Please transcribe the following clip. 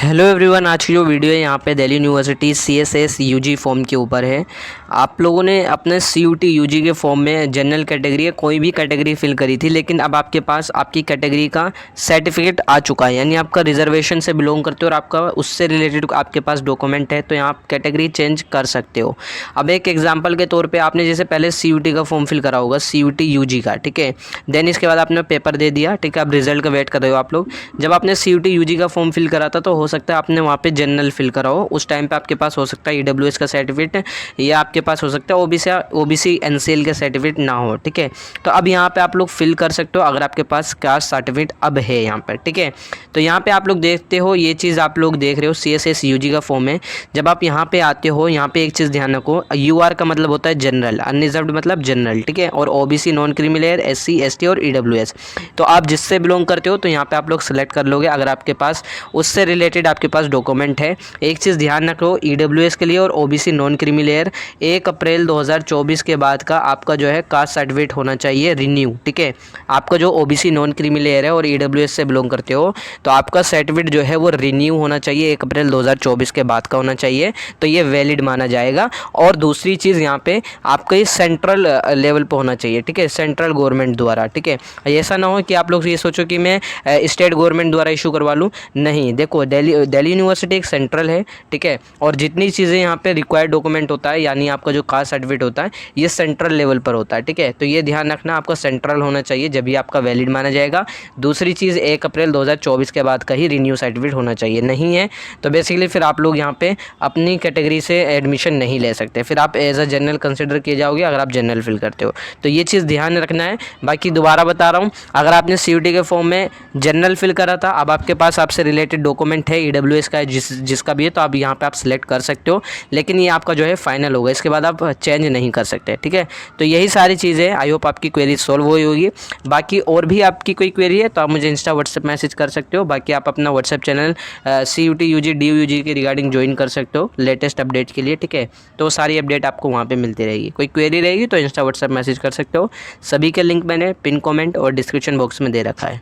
Hello everyone, आज की जो वीडियो है यहाँ पे Delhi university CSS UG form के ऊपर है। आप लोगों ने अपने CUT UG के फॉर्म में जनरल कैटेगरी या कोई भी कैटेगरी फिल करी थी, लेकिन अब आपके पास आपकी कैटेगरी का सर्टिफिकेट आ चुका है, यानी आपका रिजर्वेशन से बिलोंग करते हो और आपका उससे रिलेटेड आपके पास डॉक्यूमेंट है, तो यहाँ आप कैटेगरी चेंज कर सकते हो। अब एक एग्जाम्पल के तौर पर आपने जैसे पहले CUT का फॉर्म फिल करा होगा, CUT UG का, ठीक है। देन इसके बाद आपने पेपर दे दिया, ठीक है। अब रिजल्ट का वेट कर रहे हो आप लोग। जब आपने CUT UG का फॉर्म फिल करा था तो हो सकता है आपने वहाँ पे जनरल फिल करा हो, उस टाइम पे आपके पास हो सकता है EWS का सर्टिफिकेट या आपके पास हो सकता है OBC NCL का सर्टिफिकेट ना हो, ठीक है। तो अब यहाँ पे आप लोग फिल कर सकते हो अगर आपके पास कास्ट सर्टिफिकेट अब है यहाँ पर, ठीक है। तो यहाँ पे आप लोग देखते हो, ये चीज़ आप लोग देख रहे हो CSS UG का फॉर्म है। जब आप यहाँ पे आते हो, यहाँ पे एक चीज़ ध्यान रखो, UR का मतलब होता है जनरल, अनरिजर्व्ड मतलब जनरल, ठीक है। और OBC non creamy layer, SC ST और EWS। तो आप जिससे बिलोंग करते हो तो यहाँ पे आप लोग सेलेक्ट कर लोगे अगर आपके पास उससे रिलेटेड आपके पास डॉक्यूमेंट है। एक चीज़ ध्यान रखो, EWS के लिए और OBC नॉन क्रीमी लेयर 1 अप्रैल 2024 के बाद का आपका जो है कास्ट सर्टिफिकेट होना चाहिए रिन्यू, ठीक है। आपका जो OBC नॉन क्रीमी लेयर है और EWS से बिलोंग करते हो तो आपका सर्टिफिकेट जो है वो रिन्यू होना चाहिए, 1 अप्रैल 2024 के बाद का होना चाहिए, तो ये वैलिड माना जाएगा। और दूसरी चीज़ यहाँ पे आपका ये सेंट्रल लेवल पर होना चाहिए, ठीक है, सेंट्रल गवर्नमेंट द्वारा, ठीक है। ऐसा ना हो कि आप लोग ये सोचो कि मैं स्टेट गवर्नमेंट द्वारा इशू करवा लूँ, नहीं। देखो, दिल्ली यूनिवर्सिटी एक सेंट्रल है, ठीक है। और जितनी चीज़ें यहाँ पे रिक्वायर्ड डॉक्यूमेंट होता है, यानी आपका जो कास्ट सर्टिफिकेट होता है, ये सेंट्रल लेवल पर होता है, ठीक है। तो ये ध्यान रखना, आपका सेंट्रल होना चाहिए, जब भी आपका वैलिड माना जाएगा। दूसरी चीज़ 1 अप्रैल 2024 के बाद का ही रिन्यू सर्टिफिकेट होना चाहिए, नहीं है तो बेसिकली फिर आप लोग यहाँ पे अपनी कैटेगरी से एडमिशन नहीं ले सकते, फिर आप एज अ जनरल कंसिडर किए जाओगे अगर आप जनरल फिल करते हो। तो ये चीज़ ध्यान रखना है। बाकी दोबारा बता रहा हूँ, अगर आपने CUT के फॉर्म में जनरल फिल करा था, अब आपके पास आपसे रिलेटेड डॉक्यूमेंट है, EWS का है, जिसका भी है, तो आप यहाँ पे आप सिलेक्ट कर सकते हो, लेकिन ये आपका जो है फाइनल होगा, इसके बाद आप चेंज नहीं कर सकते, ठीक है। तो यही सारी चीज़ें, आई होप आपकी क्वेरी सॉल्व हुई होगी। बाकी और भी आपकी कोई क्वेरी है तो आप मुझे इंस्टा व्हाट्सएप मैसेज कर सकते हो। बाकी आप अपना WhatsApp channel CUT UG DU UG के रिगार्डिंग ज्वाइन कर सकते हो लेटेस्ट अपडेट के लिए, ठीक है। तो सारी अपडेट आपको वहाँ पे मिलती रहेगी। कोई क्वेरी रहेगी तो इंस्टा व्हाट्सएप मैसेज कर सकते हो। सभी के लिंक मैंने पिन कमेंट और डिस्क्रिप्शन बॉक्स में दे रखा है।